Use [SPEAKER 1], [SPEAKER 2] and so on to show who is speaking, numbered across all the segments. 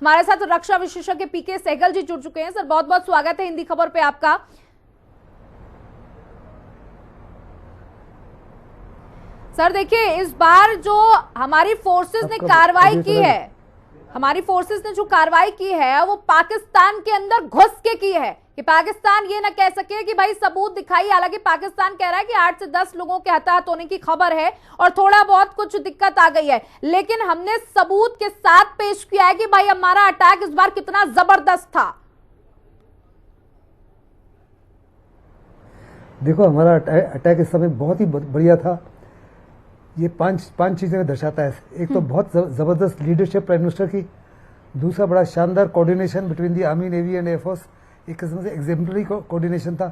[SPEAKER 1] हमारे साथ रक्षा विशेषज्ञ पीके सहगल जी जुड़ चुके हैं। सर बहुत बहुत स्वागत है हिंदी खबर पे आपका। सर देखिए, इस बार जो हमारी फोर्सेस ने कार्रवाई की है, हमारी फोर्सेस ने जो कार्रवाई की है वो पाकिस्तान के अंदर घुस के की है कि पाकिस्तान ये ना कह सके कि भाई सबूत दिखाई। हालांकि पाकिस्तान कह रहा है कि 8 से 10 लोगों के हताहत होने की खबर है और थोड़ा बहुत कुछ दिक्कत आ गई है, लेकिन हमने सबूत के साथ पेश किया है कि भाई हमारा अटैक इस बार कितना जबरदस्त था।
[SPEAKER 2] देखो, हमारा अटैक इस समय बहुत ही बढ़िया था। ये पांच चीजें दर्शाता है। एक तो बहुत जबरदस्त लीडरशिप प्राइम मिनिस्टर की, दूसरा बड़ा शानदार coordination between the army, navy and air force, एक किस्म से एग्जेम्पलरी कोऑर्डिनेशन था।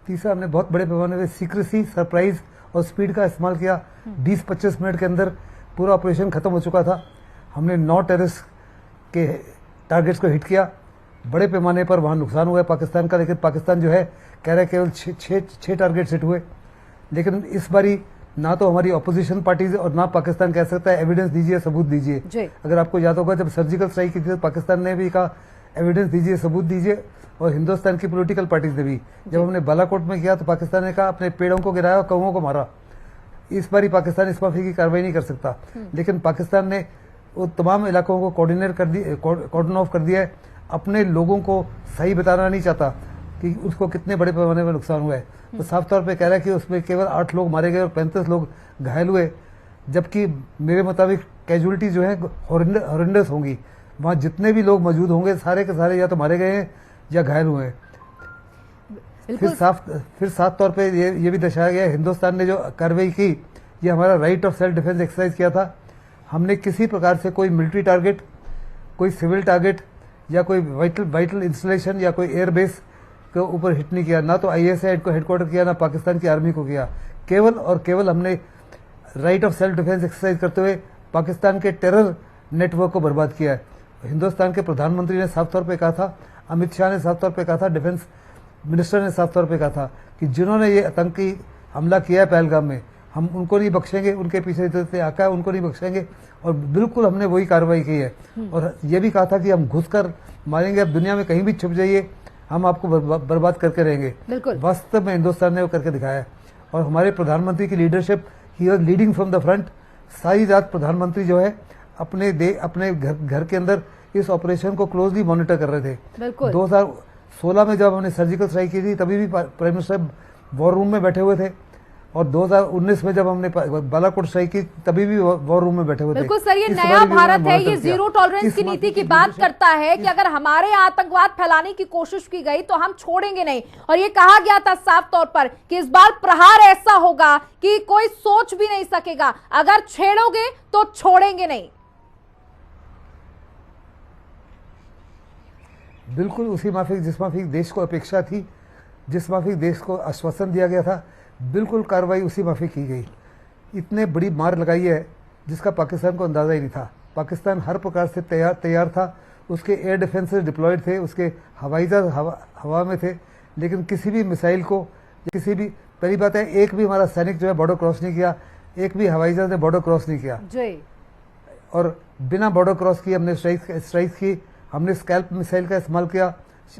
[SPEAKER 2] तीसरा, हमने बहुत बड़े पैमाने पर सीक्रेसी, सरप्राइज और स्पीड का इस्तेमाल किया। 20-25 मिनट के अंदर पूरा ऑपरेशन खत्म हो चुका था। हमने 9 टेररिस्ट के टारगेट्स को हिट किया। बड़े पैमाने पर वहां नुकसान हुआ है पाकिस्तान का, लेकिन पाकिस्तान जो है कह रहा है केवल 6 टारगेट्स हिट हुए। लेकिन इस बारी ना तो हमारी ऑपोजिशन पार्टीज और ना पाकिस्तान कह सकता है एविडेंस दीजिए, सबूत दीजिए। अगर आपको याद होगा, जब सर्जिकल स्ट्राइक की थी तो पाकिस्तान ने भी कहा एविडेंस दीजिए, सबूत दीजिए, और हिंदुस्तान की पॉलिटिकल पार्टीज ने भी। जब हमने बालाकोट में किया तो पाकिस्तान ने कहा अपने पेड़ों को गिराया और कौओं को मारा। इस बारी पाकिस्तान इस माफी की कार्रवाई नहीं कर सकता, लेकिन पाकिस्तान ने वो तमाम इलाकों को कॉर्डन ऑफ कर दिया है। अपने लोगों को सही बताना नहीं चाहता कि उसको कितने बड़े पैमाने पर नुकसान हुआ है। तो साफ तौर पे कह रहा है कि उसमें केवल 8 लोग मारे गए और 35 लोग घायल हुए, जबकि मेरे मुताबिक कैजुअलिटी जो है हॉरेंडस होंगी। वहां जितने भी लोग मौजूद होंगे सारे के सारे या तो मारे गए हैं या घायल हुए हैं। फिर साफ तौर पे ये भी दर्शाया गया, हिंदुस्तान ने जो कार्रवाई की, ये हमारा right of self defence exercise किया था। हमने किसी प्रकार से कोई मिलिट्री टारगेट, कोई सिविल टारगेट या कोई वाइटल इंस्टॉलेशन या कोई एयरबेस के ऊपर हिट नहीं किया। ना तो ISI को हेडक्वार्टर किया, ना पाकिस्तान की आर्मी को किया। केवल और केवल हमने right of self defence exercise करते हुए पाकिस्तान के टेरर नेटवर्क को बर्बाद किया है। हिंदुस्तान के प्रधानमंत्री ने साफ तौर पे कहा था, अमित शाह ने साफ तौर पे कहा था, डिफेंस मिनिस्टर ने साफ तौर पे कहा था कि जिन्होंने ये आतंकी हमला किया है पहलगाम में, हम उनको नहीं बख्शेंगे, उनके पीछे से आका है उनको नहीं बख्शेंगे। और बिल्कुल हमने वही कार्रवाई की है। और ये भी कहा था कि हम घुसकर मारेंगे, अब दुनिया में कहीं भी छुप जाइए, हम आपको बर्बाद करके रहेंगे। वास्तव में हिंदुस्तान ने वो करके दिखाया है। और हमारे प्रधानमंत्री की leadership, he was leading from the front. सारी रात प्रधानमंत्री जो है अपने घर के अंदर इस ऑपरेशन को क्लोजली मॉनिटर कर रहे थे। 2016 में जब हमने सर्जिकल स्ट्राइक की थी तभी भी प्राइम मिनिस्टर वॉर रूम में बैठे हुए थे, और 2019 में जब हमने बालाकोट स्ट्राइक की तभी भी वॉर रूम में बैठे हुए थे।
[SPEAKER 1] बिल्कुल सर, ये नया भारत है, ये जीरो टॉलरेंस की नीति की बात करता है कि अगर हमारे आतंकवाद फैलाने की कोशिश की गई तो हम छोड़ेंगे नहीं। और ये कहा गया था साफ तौर पर कि इस बार प्रहार ऐसा होगा कि कोई सोच भी नहीं सकेगा, अगर छेड़ोगे तो छोड़ेंगे नहीं।
[SPEAKER 2] बिल्कुल उसी माफिक जिस माफिक देश को अपेक्षा थी, जिस माफिक देश को आश्वासन दिया गया था, बिल्कुल कार्रवाई उसी माफिक की गई। इतने बड़ी मार लगाई है जिसका पाकिस्तान को अंदाजा ही नहीं था। पाकिस्तान हर प्रकार से तैयार था। उसके एयर डिफेंसेस डिप्लॉयड थे, उसके हवाई जहाज हवा में थे, लेकिन किसी भी मिसाइल को, किसी भी, पहली बात है एक भी हमारा सैनिक जो है बॉर्डर क्रॉस नहीं किया, एक भी हवाई जहाज ने बॉर्डर क्रॉस नहीं किया। और बिना बॉर्डर क्रॉस किए हमने स्ट्राइक की। हमने स्कैल्प मिसाइल का इस्तेमाल किया,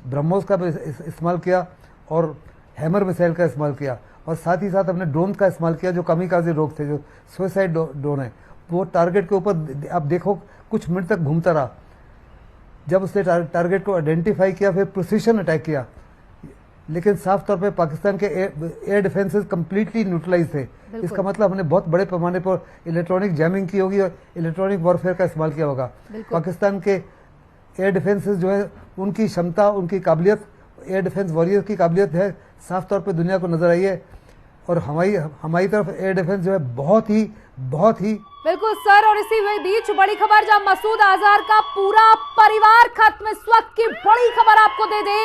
[SPEAKER 2] ब्रह्मोस का इस्तेमाल किया और हैमर मिसाइल का इस्तेमाल किया, और साथ ही साथ हमने ड्रोन का इस्तेमाल किया जो कामिकाज़े ड्रोन थे, जो सुसाइड ड्रोन है। वो टारगेट के ऊपर आप देखो कुछ मिनट तक घूमता रहा। जब उसने टारगेट को आइडेंटिफाई किया फिर प्रिसीशन अटैक किया, लेकिन साफ तौर पे पाकिस्तान के एयर डिफेंसेस कंप्लीटली न्यूट्रलाइज थे। इसका मतलब हमने बहुत बड़े पैमाने पर इलेक्ट्रॉनिक जैमिंग की होगी और इलेक्ट्रॉनिक वॉरफेयर का इस्तेमाल किया होगा। पाकिस्तान के एयर डिफेंसेस जो है उनकी क्षमता, उनकी काबिलियत, एयर डिफेंस वॉरियर की काबिलियत है, साफ तौर पे दुनिया को नजर आई है। और हमारी तरफ एयर डिफेंस जो है बहुत ही
[SPEAKER 1] बिल्कुल सर। और इसी बीच बड़ी खबर, जब मसूद अजहर का पूरा परिवार खत्म, इस वक्त की बड़ी खबर आपको दे दे,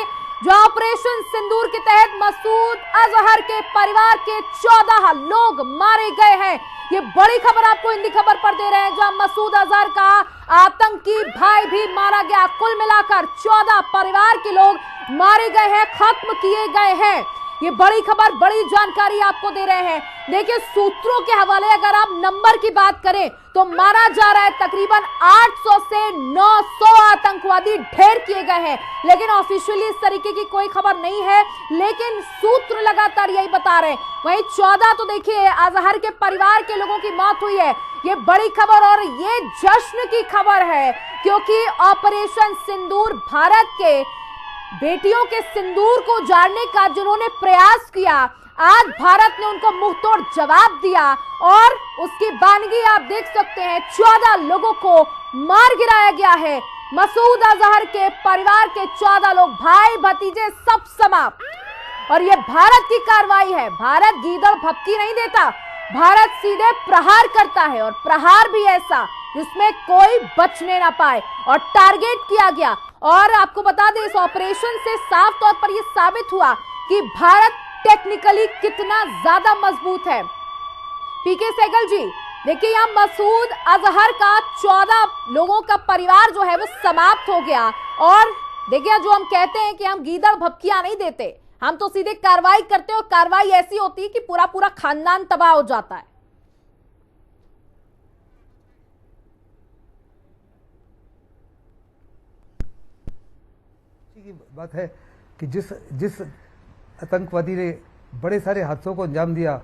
[SPEAKER 1] जो ऑपरेशन सिंदूर के तहत मसूद अजहर के परिवार के 14 लोग मारे गए हैं। ये बड़ी खबर आपको हिंदी खबर पर दे रहे हैं, जहां मसूद अजहर का आतंकी भाई भी मारा गया। कुल मिलाकर 14 परिवार के लोग मारे गए हैं, खत्म किए गए हैं। ये बड़ी खबर, बड़ी जानकारी आपको दे रहे हैं। देखिए, सूत्रों के हवाले अगर आप नंबर की बात करें तो माना जा रहा है तकरीबन 800 से 900 आतंकवादी ढेर किए गए हैं, लेकिन ऑफिशियली इस तरीके की कोई खबर नहीं है, लेकिन सूत्र लगातार यही बता रहे हैं। वहीं 14 तो देखिए अजहर के परिवार के लोगों की मौत हुई है। ये बड़ी खबर और ये जश्न की खबर है, क्योंकि ऑपरेशन सिंदूर भारत के बेटियों के सिंदूर को उजाड़ने का जिन्होंने प्रयास किया, आज भारत ने उनको मुंहतोड़ जवाब दिया और उसकी बानगी आप देख सकते हैं। 14 लोगों को मार गिराया गया है। मसूद अजहर के परिवार के 14 लोग, भाई भतीजे सब समाप्त। और ये भारत की कार्रवाई है। भारत गीदड़ भपकी नहीं देता, भारत सीधे प्रहार करता है, और प्रहार भी ऐसा जिसमें कोई बचने ना पाए, और टारगेट किया गया। और आपको बता दें, इस ऑपरेशन से साफ तौर पर यह साबित हुआ कि भारत टेक्निकली कितना ज्यादा मजबूत है। पीके सहगल जी, देखिए यहां मसूद अजहर का 14 लोगों का परिवार जो है वो समाप्त हो गया। और देखिए, जो हम कहते हैं कि हम गीदड़ भपकियां नहीं देते, हम तो सीधे कार्रवाई करते हैं, और कार्रवाई ऐसी होती है कि पूरा पूरा खानदान तबाह हो जाता है।
[SPEAKER 2] की बात है कि जिस आतंकवादी ने बड़े सारे हादसों को अंजाम दिया,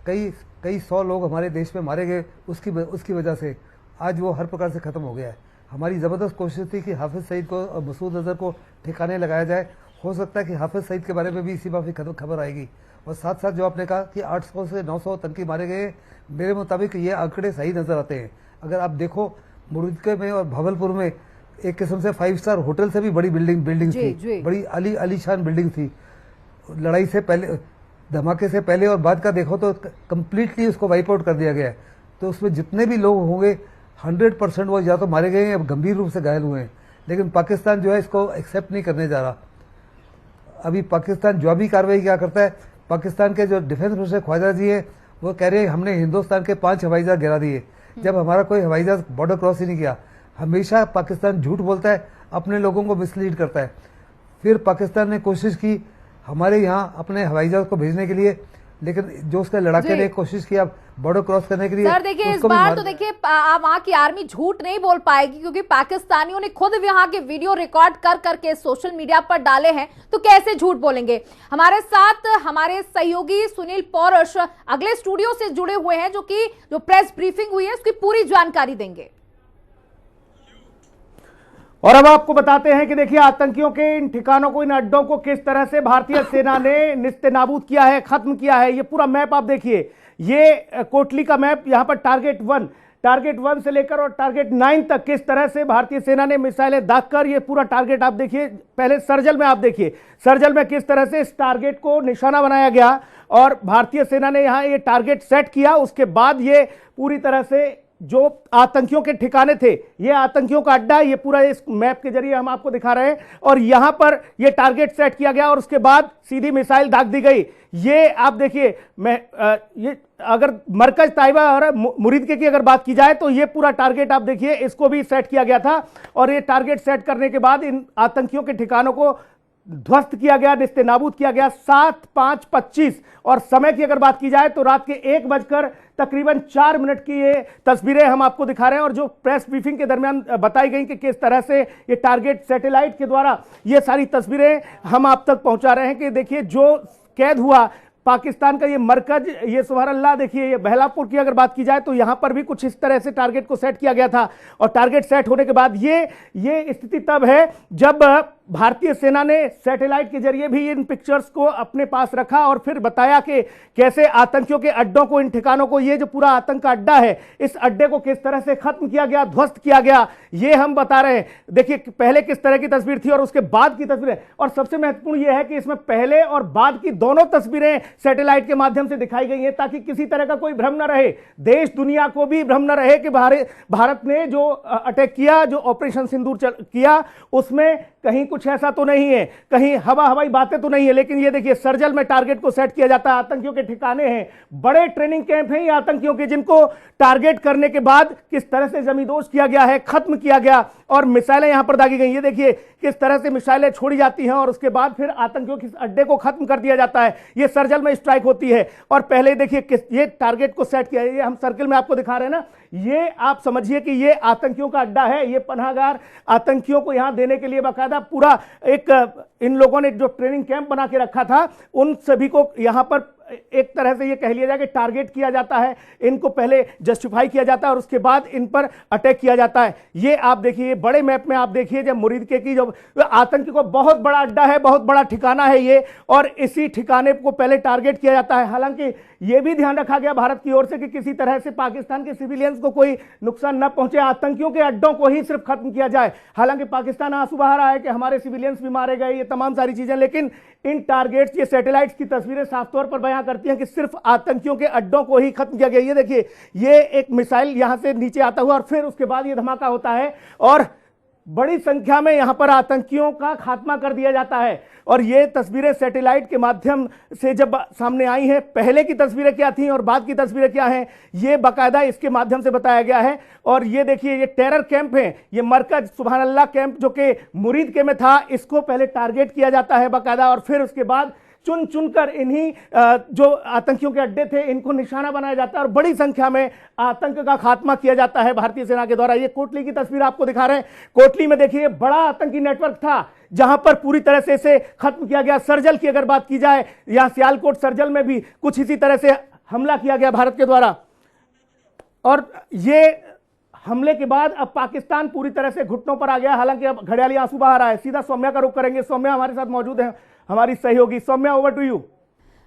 [SPEAKER 2] कई 100 लोग हमारे देश में मारे गए, उसकी वजह से आज वो हर प्रकार से खत्म हो गया है। हमारी ज़बरदस्त कोशिश थी कि हाफिज़ सईद को और मसूद अजहर को ठिकाने लगाया जाए। हो सकता है कि हाफिज़ सईद के बारे में भी इसी बात की खबर आएगी। और साथ साथ जो आपने कहा कि 800 से 900 आतंकी मारे गए, मेरे मुताबिक ये आंकड़े सही नज़र आते हैं। अगर आप देखो, मुर्दके में और भावलपुर में एक किस्म से 5 स्टार होटल से भी बड़ी बिल्डिंग थी, बड़ी आलीशान बिल्डिंग थी। लड़ाई से पहले, धमाके से पहले और बाद का देखो तो कंप्लीटली उसको वाइप आउट कर दिया गया है। तो उसमें जितने भी लोग होंगे 100% वो या तो मारे गए हैं या गंभीर रूप से घायल हुए हैं। लेकिन पाकिस्तान जो है इसको एक्सेप्ट नहीं करने जा रहा। अभी पाकिस्तान जवाबी कार्रवाई क्या करता है, पाकिस्तान के जो डिफेंस मिनिस्टर ख्वाजा जी है वो कह रहे हैं हमने हिंदुस्तान के 5 हवाई जहाज गिरा दिए, जब हमारा कोई हवाई जहाज बॉर्डर क्रॉस ही नहीं किया। हमेशा पाकिस्तान झूठ बोलता है, अपने लोगों को मिसलीड करता है। फिर पाकिस्तान ने कोशिश की हमारे यहाँ अपने हवाई जहाज को भेजने के लिए, लेकिन जो उसके लड़ाके ने कोशिश किया बॉर्डर क्रॉस करने के लिए।
[SPEAKER 1] सर देखिए, इस बार तो देखिए वहां की आर्मी झूठ नहीं बोल पाएगी, क्योंकि पाकिस्तानियों ने खुद वहां के वीडियो रिकॉर्ड कर करके सोशल मीडिया पर डाले हैं, तो कैसे झूठ बोलेंगे। हमारे साथ हमारे सहयोगी सुनील पौरुष अगले स्टूडियो से जुड़े हुए हैं, जो प्रेस ब्रीफिंग हुई है उसकी पूरी जानकारी देंगे।
[SPEAKER 3] और अब आपको बताते हैं कि देखिए, आतंकियों के इन ठिकानों को, इन अड्डों को किस तरह से भारतीय सेना ने निस्तेनाबूद किया है, खत्म किया है। ये पूरा मैप आप देखिए, ये कोटली का मैप, यहां पर टारगेट 1 से लेकर और टारगेट 9 तक किस तरह से भारतीय सेना ने मिसाइलें दागकर ये पूरा टारगेट आप देखिए। पहले सर्जल में आप देखिए, सर्जल में किस तरह से इस टारगेट को निशाना बनाया गया और भारतीय सेना ने यहां ये टारगेट सेट किया। उसके बाद ये पूरी तरह से जो आतंकियों के ठिकाने थे, ये आतंकियों का अड्डा, ये पूरा इस मैप के जरिए हम आपको दिखा रहे हैं। और यहां पर ये टारगेट सेट किया गया और उसके बाद सीधी मिसाइल दाग दी गई। ये आप देखिए, ये अगर मरकज ताइबा और मुरीदके की अगर बात की जाए तो ये पूरा टारगेट आप देखिए, इसको भी सेट किया गया था। और ये टारगेट सेट करने के बाद इन आतंकियों के ठिकानों को ध्वस्त किया गया, निस्तेनाबूद किया गया। 7:05:25 और समय की अगर बात की जाए तो रात के 1 बजकर तकरीबन 4 मिनट की ये तस्वीरें हम आपको दिखा रहे हैं। और जो प्रेस ब्रीफिंग के दरमियान बताई गई कि किस तरह से ये टारगेट सैटेलाइट के द्वारा ये सारी तस्वीरें हम आप तक पहुंचा रहे हैं कि देखिए, जो कैद हुआ पाकिस्तान का ये मरकज, ये सुभान अल्लाह, देखिए ये बहलापुर की अगर बात की जाए तो यहां पर भी कुछ इस तरह से टारगेट को सेट किया गया था। और टारगेट सेट होने के बाद ये स्थिति तब है जब भारतीय सेना ने सैटेलाइट के जरिए भी इन पिक्चर्स को अपने पास रखा और फिर बताया कि कैसे आतंकियों के अड्डों को, इन ठिकानों को, ये जो पूरा आतंक का अड्डा है, इस अड्डे को किस तरह से खत्म किया गया, ध्वस्त किया गया, ये हम बता रहे हैं। देखिए पहले किस तरह की तस्वीर थी और उसके बाद की तस्वीरें। और सबसे महत्वपूर्ण यह है कि इसमें पहले और बाद की दोनों तस्वीरें सैटेलाइट के माध्यम से दिखाई गई है, ताकि किसी तरह का कोई भ्रम न रहे, देश दुनिया को भी भ्रम न रहे कि भारत ने जो अटैक किया, जो ऑपरेशन सिंदूर किया, उसमें कहीं कुछ ऐसा तो नहीं है, कहीं हवाई बातें तो नहीं है। लेकिन ये देखिए, सर्जल में टारगेट को सेट किया जाता है, आतंकियों के ठिकाने हैं, बड़े ट्रेनिंग कैंप हैं ये आतंकियों के, जिनको टारगेट करने के बाद किस तरह से जमींदोज किया गया है, खत्म किया गया। और मिसाइलें यहां पर दागी गई। ये देखिए किस तरह से मिसाइलें छोड़ी जाती हैं और उसके बाद फिर आतंकियों के अड्डे को खत्म कर दिया जाता है। ये सर्जिल में स्ट्राइक होती है और पहले देखिए ये टारगेट को सेट किया है। ये हम सर्किल में आपको दिखा रहे हैं ना, ये आप समझिए कि ये आतंकियों का अड्डा है, ये पनाहगार आतंकियों को यहां देने के लिए बाकायदा पूरा एक इन लोगों ने जो ट्रेनिंग कैंप बना के रखा था, उन सभी को यहां पर एक तरह से ये कह लिया जाए कि टारगेट किया जाता है। इनको पहले जस्टिफाई किया जाता है और उसके बाद इन पर अटैक किया जाता है। ये आप देखिए बड़े मैप में आप देखिए जब मुरीद के की जो आतंकी को बहुत बड़ा अड्डा है, बहुत बड़ा ठिकाना है ये, और इसी ठिकाने को पहले टारगेट किया जाता है। हालांकि यह भी ध्यान रखा गया भारत की ओर से कि किसी तरह से पाकिस्तान के सिविलियंस को कोई नुकसान न पहुंचे, आतंकियों के अड्डों को ही सिर्फ खत्म किया जाए। हालांकि पाकिस्तान आंसू बहा रहा है कि हमारे सिविलियंस भी मारे गए, ये तमाम सारी चीजें, लेकिन इन टारगेट्स, ये सैटेलाइट्स की तस्वीरें साफ तौर पर बयां करती हैं कि सिर्फ आतंकियों के अड्डों को ही खत्म किया गया। ये देखिए ये एक मिसाइल यहां से नीचे आता हुआ और फिर उसके बाद ये धमाका होता है और बड़ी संख्या में यहां पर आतंकियों का खात्मा कर दिया जाता है। और ये तस्वीरें सैटेलाइट के माध्यम से जब सामने आई हैं, पहले की तस्वीरें क्या थीं और बाद की तस्वीरें क्या हैं, ये बाकायदा इसके माध्यम से बताया गया है। और ये देखिए ये टेरर कैंप है, ये मरकज सुभान अल्लाह कैंप जो कि मुरीद के में था, इसको पहले टारगेट किया जाता है बाकायदा और फिर उसके बाद चुन चुनकर इन्हीं जो आतंकियों के अड्डे थे इनको निशाना बनाया जाता है और बड़ी संख्या में आतंक का खात्मा किया जाता है भारतीय सेना के द्वारा। ये कोटली की तस्वीर आपको दिखा रहे हैं। कोटली में देखिए बड़ा आतंकी नेटवर्क था जहां पर पूरी तरह से इसे खत्म किया गया। सर्जल की अगर बात की जाए, यहां सियालकोट सर्जल में भी कुछ इसी तरह से हमला किया गया भारत के द्वारा। और ये हमले के बाद अब पाकिस्तान पूरी तरह से घुटनों पर आ गया। हालांकि अब घड़ियाली आंसू बहा रहा है। सीधा सौम्या का रुख करेंगे। सौम्या हमारे साथ मौजूद है, हमारी सहयोगी। Saumya, over to you.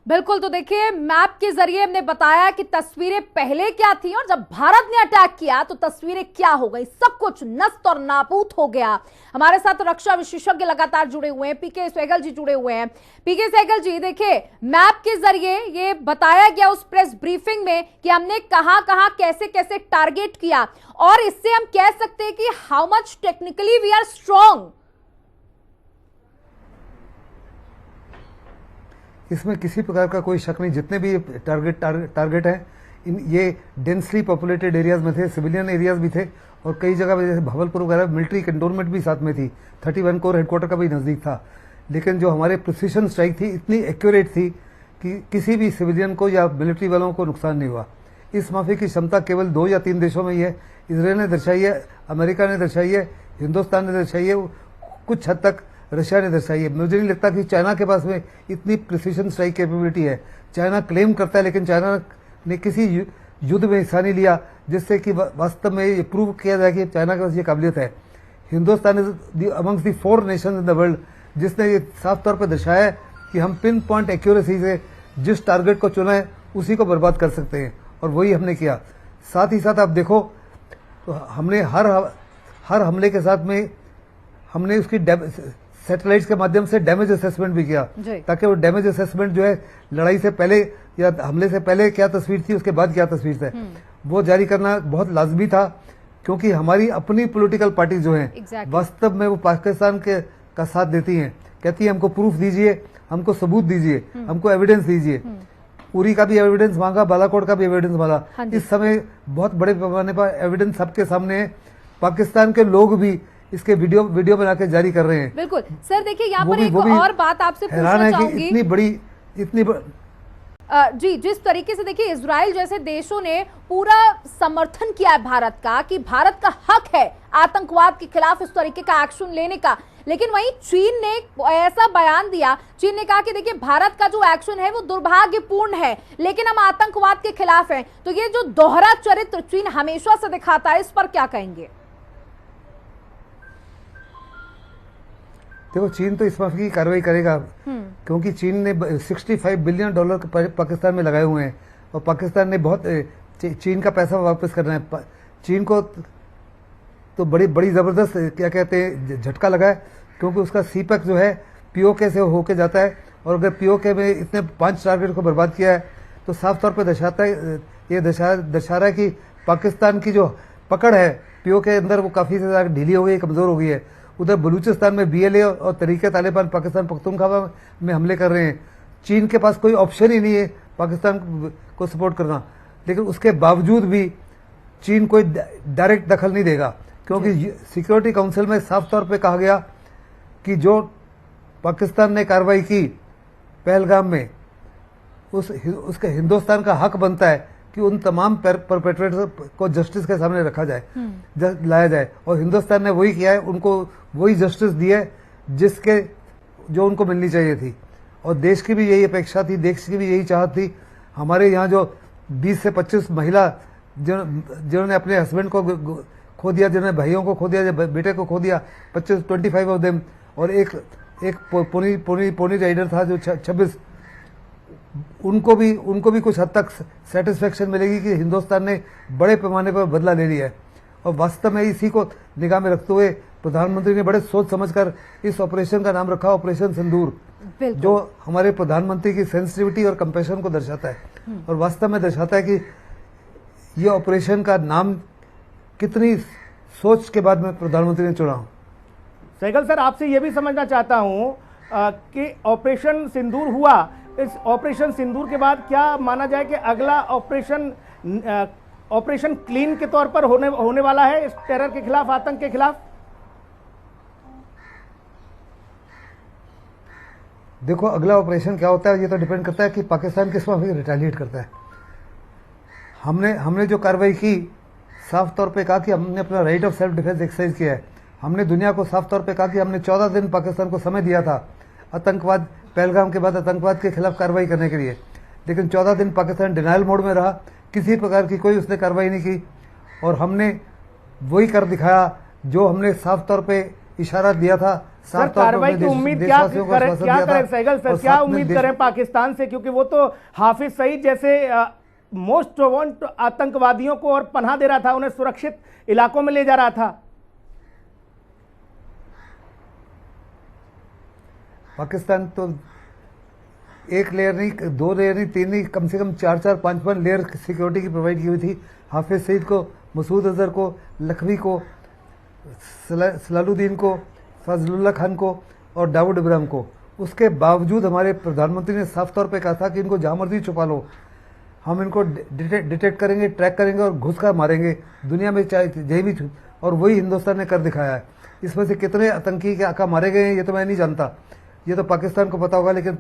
[SPEAKER 1] बिल्कुल, तो देखिए मैप के जरिए हमने बताया कि तस्वीरें पहले क्या थी और जब भारत ने अटैक किया तो तस्वीरें क्या हो गई, सब कुछ नष्ट और नाबूद हो गया। हमारे साथ रक्षा विशेषज्ञ लगातार जुड़े हुए हैं, पीके सहगल जी जुड़े हुए हैं। पीके सहगल जी, देखिए मैप के जरिए ये बताया गया उस प्रेस ब्रीफिंग में कि हमने कहां कहां कैसे कैसे टारगेट किया और इससे हम कह सकते हैं कि how much technically we are strong.
[SPEAKER 2] इसमें किसी प्रकार का कोई शक नहीं। जितने भी टारगेट हैं ये डेंसली पॉपुलेटेड एरियाज में थे, सिविलियन एरियाज भी थे और कई जगह जैसे भावलपुर वगैरह मिलिट्री कैंटोनमेंट भी साथ में थी, 31 कोर हेडक्वार्टर का भी नज़दीक था। लेकिन जो हमारे प्रिसिशन स्ट्राइक थी इतनी एक्यूरेट थी कि किसी भी सिविलियन को या मिलिट्री वालों को नुकसान नहीं हुआ। इस माफी की क्षमता केवल 2 या 3 देशों में ही है। इसराइल ने दर्शाई है, अमेरिका ने दर्शाई है, हिंदुस्तान ने दर्शाई है, कुछ हद तक रशिया ने दर्शाई है। मुझे नहीं लगता कि चाइना के पास में इतनी प्रिसिशन स्ट्राइक कैपेबिलिटी है। चाइना क्लेम करता है लेकिन चाइना ने किसी युद्ध में हिस्सा नहीं लिया जिससे कि वास्तव में ये प्रूव किया जाए कि चाइना के पास ये काबिलियत है। Hindustan is amongst the 4 Nations in the world जिसने ये साफ तौर पर दर्शाया है कि हम पिन पॉइंट एक्यूरेसी से जिस टारगेट को चुना है उसी को बर्बाद कर सकते हैं और वही हमने किया। साथ ही साथ आप देखो तो हमने हर हमले के साथ में हमने उसकी सैटेलाइट्स के माध्यम से डैमेज असेसमेंट भी किया ताकि वो डैमेज असेसमेंट जो है लड़ाई से पहले या हमले से पहले क्या तस्वीर थी उसके बाद क्या तस्वीर है वो जारी करना बहुत लाजमी था। क्योंकि हमारी अपनी पॉलिटिकल पार्टी जो है वास्तव में वो पाकिस्तान के का साथ देती हैं, कहती है हमको प्रूफ दीजिए, हमको सबूत दीजिए, हमको एविडेंस दीजिए। उरी का भी एविडेंस मांगा, बालाकोट का भी एविडेंस मांगा। इस समय बहुत बड़े पैमाने पर एविडेंस सबके सामने है। पाकिस्तान के लोग भी इसके वीडियो बना के जारी कर रहे हैं।
[SPEAKER 1] बिल्कुल सर, देखिए यहाँ पर एक और बात आपसे पूछना चाहूंगी।
[SPEAKER 2] इतनी
[SPEAKER 1] जी, जिस तरीके से देखिए इजराइल जैसे देशों ने पूरा समर्थन किया है भारत का कि भारत का हक है आतंकवाद के खिलाफ इस तरीके का एक्शन लेने का, लेकिन वहीं चीन ने ऐसा बयान दिया, चीन ने कहा कि देखिए भारत का जो एक्शन है वो दुर्भाग्यपूर्ण है लेकिन हम आतंकवाद के खिलाफ हैं। तो ये जो दोहरा चरित्र चीन हमेशा से दिखाता है, इस पर क्या कहेंगे?
[SPEAKER 2] देखो चीन तो इस माफी की कार्रवाई करेगा क्योंकि चीन ने $65 बिलियन पाकिस्तान में लगाए हुए हैं और पाकिस्तान ने बहुत चीन का पैसा वापस करना है। चीन को तो बड़ी जबरदस्त क्या कहते हैं झटका लगा है क्योंकि उसका सीपैक जो है पीओके से होके जाता है और अगर पीओके में इतने 5 टारगेट को बर्बाद किया है तो साफ तौर पर दर्शाता है, ये दर्शा रहा है कि पाकिस्तान की जो पकड़ है पीओके के अंदर वो काफी ज्यादा ढीली हो गई, कमजोर हो गई है। उधर बलूचिस्तान में BLA और तरीके तालिबान पाकिस्तान पख्तूनख्वा में हमले कर रहे हैं। चीन के पास कोई ऑप्शन ही नहीं है पाकिस्तान को सपोर्ट करना, लेकिन उसके बावजूद भी चीन कोई डायरेक्ट दखल नहीं देगा क्योंकि सिक्योरिटी काउंसिल में साफ तौर पे कहा गया कि जो पाकिस्तान ने कार्रवाई की पहलगाम में, उसके हिंदुस्तान का हक बनता है कि उन तमाम परपेट्रेटर को जस्टिस के सामने रखा जाए, लाया जाए। और हिंदुस्तान ने वही किया है, उनको वही जस्टिस दी है जो उनको मिलनी चाहिए थी। और देश की भी यही अपेक्षा थी, देश की भी यही चाहत थी। हमारे यहाँ जो 20 से 25 महिला जिन्होंने अपने हस्बैंड को खो दिया, जिन्होंने भाइयों को खो दिया, बेटे को खो दिया, 25 ऑफ देम, और एक पोनी राइडर था जो 26, उनको भी कुछ हद तक सेटिस्फेक्शन मिलेगी कि हिंदुस्तान ने बड़े पैमाने पर बदला ले लिया है। और वास्तव में इसी को निगाह में रखते हुए प्रधानमंत्री ने बड़े सोच समझकर इस ऑपरेशन का नाम रखा ऑपरेशन सिंदूर, जो हमारे प्रधानमंत्री की सेंसिटिविटी और कंपैशन को दर्शाता है और वास्तव में दर्शाता है कि ये ऑपरेशन का नाम कितनी सोच के बाद में प्रधानमंत्री ने चुना।
[SPEAKER 3] सहगल सर, आपसे यह भी समझना चाहता हूं कि ऑपरेशन सिंदूर हुआ, इस ऑपरेशन सिंदूर के बाद क्या माना जाए कि अगला ऑपरेशन क्लीन के तौर पर होने वाला है इस टेरर के खिलाफ, आतंक के खिलाफ?
[SPEAKER 2] देखो, अगला ऑपरेशन क्या होता है ये तो डिपेंड करता है कि पाकिस्तान किस वक्त रिटेलिएट करता है। हमने जो कार्रवाई की, साफ तौर पे कहा कि हमने अपना right of self defence exercise किया है। हमने दुनिया को साफ तौर पे कहा कि हमने 14 दिन पाकिस्तान को समय दिया था आतंकवाद, पहलगाम के बाद आतंकवाद के खिलाफ कार्रवाई करने के लिए, लेकिन 14 दिन पाकिस्तान डिनाइल मोड में रहा, किसी प्रकार की कोई उसने कार्रवाई नहीं की। और हमने वही कर दिखाया जो हमने साफ तौर पे इशारा दिया था।
[SPEAKER 3] सर, कार्रवाई की उम्मीद क्या करें सहगल सर, क्या उम्मीद करें पाकिस्तान से, क्योंकि वो तो हाफिज सईद जैसे मोस्ट वांट आतंकवादियों को और पनाह दे रहा था, उन्हें सुरक्षित इलाकों में ले जा रहा था।
[SPEAKER 2] पाकिस्तान तो एक लेयर नहीं, 2 लेयर नहीं, 3 नहीं, कम से कम 4-4, 5-5 लेयर सिक्योरिटी की प्रोवाइड की हुई थी। हाफिज सईद को, मसूद अजहर को, लखवी को, सलालुद्दीन को, फजलुल्लाह खान को और दाऊद इब्राहिम को। उसके बावजूद हमारे प्रधानमंत्री ने साफ तौर पे कहा था कि इनको जहां मर्जी छुपा लो, हम इनको डिटेक्ट करेंगे, ट्रैक करेंगे और घुस कर मारेंगे, दुनिया में चाहे जहीं भी। और वही हिंदुस्तान ने कर दिखाया है। इसमें से कितने आतंकी के आका मारे गए हैं ये तो मैं नहीं जानता, ये तो पाकिस्तान को पता होगा, लेकिन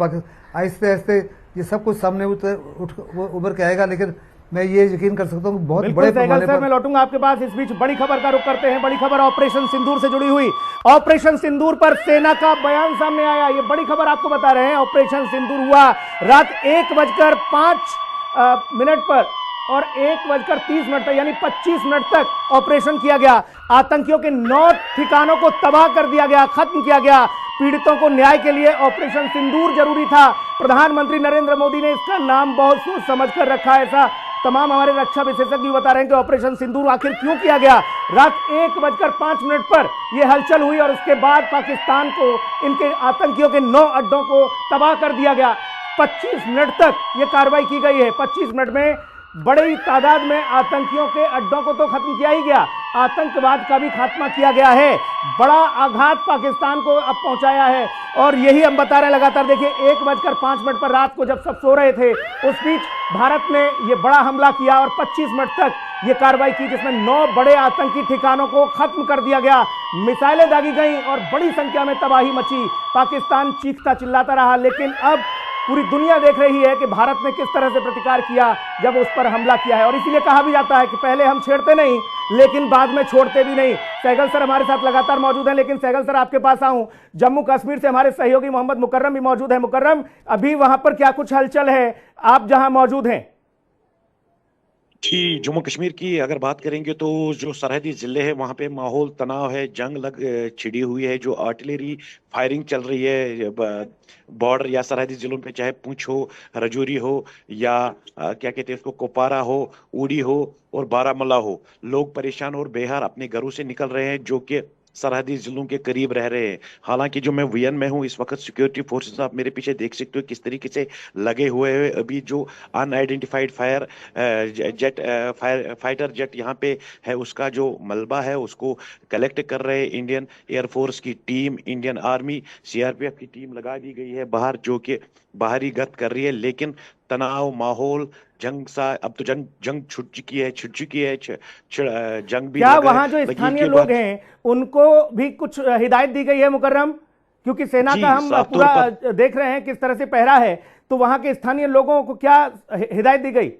[SPEAKER 2] आहिस्ते आहिस्ते ये सब कुछ सामने उभर के आएगा। लेकिन मैं ये यकीन कर सकता हूँ बहुत बड़े पैमाने पर।
[SPEAKER 3] मैं लौटूंगा आपके पास, इस बीच बड़ी खबर का रुख करते हैं। बड़ी खबर ऑपरेशन सिंदूर से जुड़ी हुई। ऑपरेशन सिंदूर पर सेना का बयान सामने आया, ये बड़ी खबर आपको बता रहे हैं। ऑपरेशन सिंदूर हुआ रात 1:05 पर और 1:30 तक, यानी 25 मिनट तक ऑपरेशन किया गया। आतंकियों के 9 ठिकानों को तबाह कर दिया गया, खत्म किया गया। पीड़ितों को न्याय के लिए ऑपरेशन सिंदूर जरूरी था। प्रधानमंत्री नरेंद्र मोदी ने इसका नाम बहुत सोच समझ कर रखा है। ऐसा तमाम हमारे रक्षा विशेषज्ञ बता रहे हैं कि ऑपरेशन सिंदूर आखिर क्यों किया गया। रात 1:05 पर यह हलचल हुई और उसके बाद पाकिस्तान को, इनके आतंकियों के 9 अड्डों को तबाह कर दिया गया। 25 मिनट तक यह कार्रवाई की गई है। 25 मिनट में बड़ी तादाद में आतंकियों के अड्डों को तो खत्म किया ही गया, आतंकवाद का भी खात्मा किया गया है। बड़ा आघात पाकिस्तान को अब पहुंचाया है और यही हम बता रहे हैं लगातार। देखिए, 1:05 पर रात को जब सब सो रहे थे, उस बीच भारत ने यह बड़ा हमला किया और 25 मिनट तक यह कार्रवाई की, जिसमें 9 बड़े आतंकी ठिकानों को खत्म कर दिया गया। मिसाइलें दागी गई और बड़ी संख्या में तबाही मची। पाकिस्तान चीखता चिल्लाता रहा, लेकिन अब पूरी दुनिया देख रही है कि भारत ने किस तरह से प्रतिकार किया जब उस पर हमला किया है। और इसीलिए कहा भी जाता है कि पहले हम छेड़ते नहीं, लेकिन बाद में छोड़ते भी नहीं। सहगल सर हमारे साथ लगातार मौजूद हैं, लेकिन सहगल सर आपके पास आऊं, जम्मू कश्मीर से हमारे सहयोगी मोहम्मद मुकर्रम भी मौजूद है। मुकर्रम, अभी वहां पर क्या कुछ हलचल है, आप जहां मौजूद हैं?
[SPEAKER 4] जी, जम्मू कश्मीर की अगर बात करेंगे तो जो सरहदी जिले हैं वहाँ पे माहौल तनाव है, जंग छिड़ी हुई है। जो आर्टिलरी फायरिंग चल रही है बॉर्डर या सरहदी जिलों पे, चाहे पुंछ हो, रजौरी हो या क्या कहते हैं उसको, कुपवारा हो, उड़ी हो और बारामूला हो, लोग परेशान और बेहाल अपने घरों से निकल रहे हैं जो कि सरहदी जिलों के करीब रह रहे हैं। हालांकि जो मैं वीएन में हूं इस वक्त, सिक्योरिटी फोर्सेस आप मेरे पीछे देख सकते हो किस तरीके से लगे हुए हैं। अभी जो अनआइडेंटिफाइड फाइटर जेट यहाँ पे है, उसका जो मलबा है उसको कलेक्ट कर रहे हैं। इंडियन एयरफोर्स की टीम, इंडियन आर्मी, सीआरपीएफ की टीम लगा दी गई है बाहर, जो कि बाहरी गर्द कर रही है। लेकिन तनाव माहौल जंग सा, अब तो जंग छूट चुकी है, जंग भी
[SPEAKER 3] क्या वहां जो स्थानीय लोग
[SPEAKER 4] बाद
[SPEAKER 3] हैं उनको भी कुछ हिदायत दी गई है मुकर्रम? क्योंकि सेना
[SPEAKER 4] जी
[SPEAKER 3] का हम
[SPEAKER 4] साफ तौर
[SPEAKER 3] पूरा
[SPEAKER 4] पर
[SPEAKER 3] देख रहे हैं किस तरह से पहरा है, तो वहां के स्थानीय लोगों को क्या हिदायत दी गई?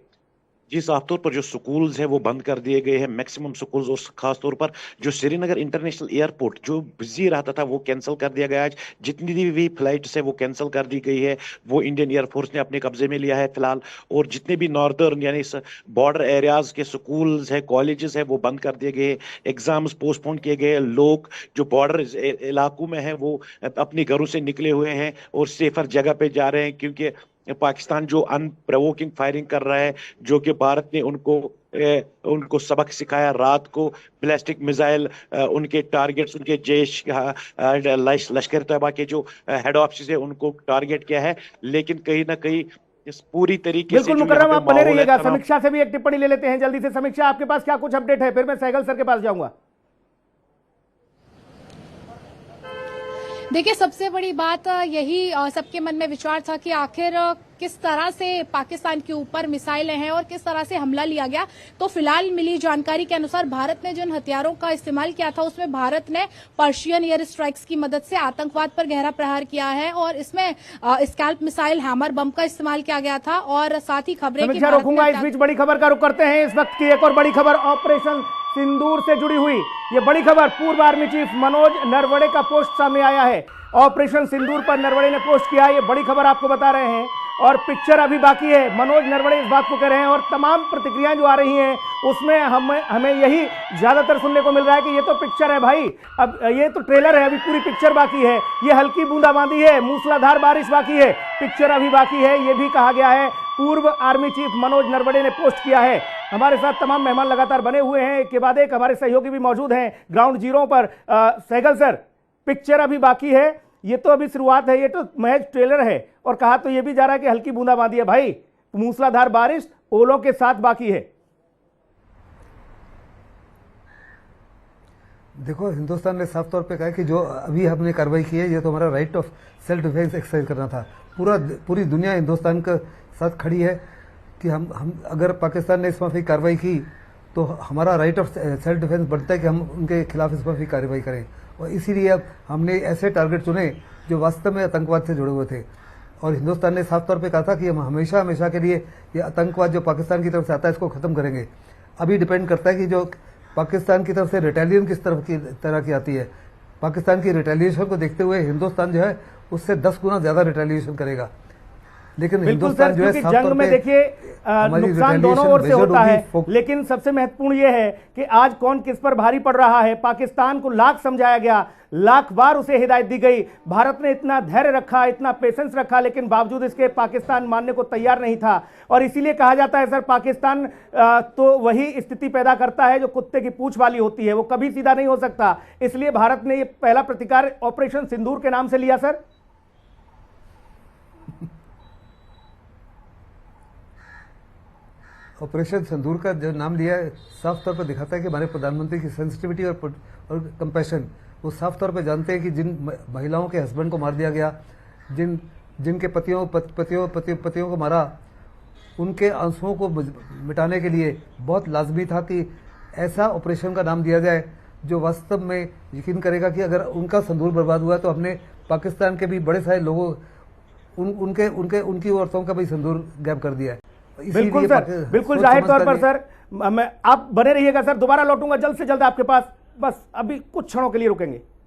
[SPEAKER 4] जी साफ तौर पर जो स्कूल्स हैं वो बंद कर दिए गए हैं, मैक्सिमम स्कूल्स, और खास तौर पर जो श्रीनगर इंटरनेशनल एयरपोर्ट जो बिजी रहता था वो कैंसिल कर दिया गया। आज जितनी भी फ्लाइट्स है वो कैंसिल कर दी गई है, वो इंडियन एयरफोर्स ने अपने कब्जे में लिया है फिलहाल। और जितने भी नॉर्दर्न यानी बॉर्डर एरियाज के स्कूल्स है, कॉलेजेस है, वो बंद कर दिए गए, एग्जाम्स पोस्टपोन किए गए। लोग जो बॉर्डर इलाकों में है वो अपने घरों से निकले हुए हैं और सेफर जगह पे जा रहे हैं, क्योंकि पाकिस्तान जो अनप्रोवोकिंग फायरिंग कर रहा है, जो कि भारत ने उनको सबक सिखाया रात को, बैलिस्टिक मिसाइल, उनके टारगेट्स, उनके जैश लश्कर तैयबा के जो हेड ऑफिस है उनको टारगेट किया है। लेकिन कहीं ना कहीं इस पूरी तरीके से
[SPEAKER 3] बिल्कुल
[SPEAKER 4] जो
[SPEAKER 3] मुकर्रम,
[SPEAKER 4] यहाँ
[SPEAKER 3] आप
[SPEAKER 4] पे
[SPEAKER 3] बने
[SPEAKER 4] माहौल है
[SPEAKER 3] रहिएगा।
[SPEAKER 4] तनाव।
[SPEAKER 3] समीक्षा से भी एक टिप्पणी ले लेते हैं जल्दी से। समीक्षा, आपके पास क्या कुछ अपडेट है? फिर मैं सहगल सर के पास जाऊंगा।
[SPEAKER 5] देखिए, सबसे बड़ी बात यही सबके मन में विचार था कि आखिर किस तरह से पाकिस्तान के ऊपर मिसाइलें हैं और किस तरह से हमला लिया गया। तो फिलहाल मिली जानकारी के अनुसार भारत ने जिन हथियारों का इस्तेमाल किया था उसमें भारत ने पर्शियन एयर स्ट्राइक्स की मदद से आतंकवाद पर गहरा प्रहार किया है, और इसमें स्कैल्प मिसाइल, हैमर बम का इस्तेमाल किया गया था। और साथ ही खबरें कि
[SPEAKER 3] समीक्षा रोकूंगा, इस बीच बड़ी खबर का रुख करते हैं। इस वक्त की एक और बड़ी खबर ऑपरेशन सिंदूर से जुड़ी हुई। ये बड़ी खबर पूर्व आर्मी चीफ मनोज नरवणे का पोस्ट सामने आया है। ऑपरेशन सिंदूर पर नरवणे ने पोस्ट किया, ये बड़ी खबर आपको बता रहे हैं। और पिक्चर अभी बाकी है, मनोज नरवणे इस बात को कह रहे हैं। और तमाम प्रतिक्रियाएं जो आ रही हैं उसमें हमें यही ज्यादातर सुनने को मिल रहा है कि ये तो पिक्चर है भाई, अब ये तो ट्रेलर है, अभी पूरी पिक्चर बाकी है। ये हल्की बूंदाबांदी है, मूसलाधार बारिश बाकी है, पिक्चर अभी बाकी है, ये भी कहा गया है। पूर्व आर्मी चीफ मनोज नरवणे ने पोस्ट किया है। हमारे साथ तमाम मेहमान लगातार बने हुए हैं, एक के बाद एक हमारे सहयोगी भी मौजूद हैं ग्राउंड जीरो पर। सहगल सर, पिक्चर अभी बाकी है, ये तो अभी शुरुआत है, ये तो महज ट्रेलर है। और कहा तो ये भी जा रहा है कि हल्की बूंदाबांदी है भाई, मूसलाधार बारिश ओलों के साथ बाकी है।
[SPEAKER 2] देखो, हिंदुस्तान ने साफ तौर पे कहा कि जो अभी हमने कार्रवाई की है ये तो हमारा right of self defence exercise करना था। पूरी दुनिया हिंदुस्तान के साथ खड़ी है कि हम अगर पाकिस्तान ने इस माफी कार्रवाई की तो हमारा राइट ऑफ सेल्फ डिफेंस बनता है कि हम उनके खिलाफ इस माफी कार्रवाई करें। और इसीलिए अब हमने ऐसे टारगेट चुने जो वास्तव में आतंकवाद से जुड़े हुए थे। और हिंदुस्तान ने साफ तौर पे कहा था कि हम हमेशा के लिए ये आतंकवाद जो पाकिस्तान की तरफ से आता है इसको खत्म करेंगे। अभी डिपेंड करता है कि जो पाकिस्तान की तरफ से रिटेलियन किस तरह की आती है। पाकिस्तान की रिटेलिएशन को देखते हुए हिंदुस्तान जो है उससे 10 गुना ज्यादा रिटेलिएशन करेगा। लेकिन हिंदुस्तान जो है
[SPEAKER 3] क्योंकि जंग में देखिए नुकसान दोनों ओर से होता है, लेकिन सबसे महत्वपूर्ण यह है कि आज कौन किस पर भारी पड़ रहा है। पाकिस्तान को लाख समझाया गया, लाख बार उसे हिदायत दी गई, भारत ने इतना धैर्य रखा, इतना पेशेंस रखा, लेकिन बावजूद इसके पाकिस्तान मानने को तैयार नहीं था। और इसीलिए कहा जाता है सर, पाकिस्तान तो वही स्थिति पैदा करता है जो कुत्ते की पूंछ वाली होती है, वो कभी सीधा नहीं हो सकता। इसलिए भारत ने ये पहला प्रतिकार ऑपरेशन सिंदूर के नाम से लिया। सर,
[SPEAKER 2] ऑपरेशन सिंदूर का जो नाम लिया है साफ तौर पर दिखाता है कि हमारे प्रधानमंत्री की सेंसिटिविटी और कंपैशन। वो साफ तौर पर जानते हैं कि जिन महिलाओं के हस्बैंड को मार दिया गया, जिनके पतियों को मारा, उनके आंसुओं को मिटाने के लिए बहुत लाजमी था कि ऐसा ऑपरेशन का नाम दिया जाए जो वास्तव में यकीन करेगा कि अगर उनका सिंदूर बर्बाद हुआ तो हमने पाकिस्तान के भी बड़े सारे लोगों उनकी औरतों का भी सिंदूर गायब कर दिया है।
[SPEAKER 3] बिल्कुल सर, बिल्कुल जाहिर तौर पर सर, आप बने रहिएगा सर, दोबारा लौटूंगा जल्द से जल्द आपके पास। बस अभी कुछ क्षणों के लिए रुकेंगे।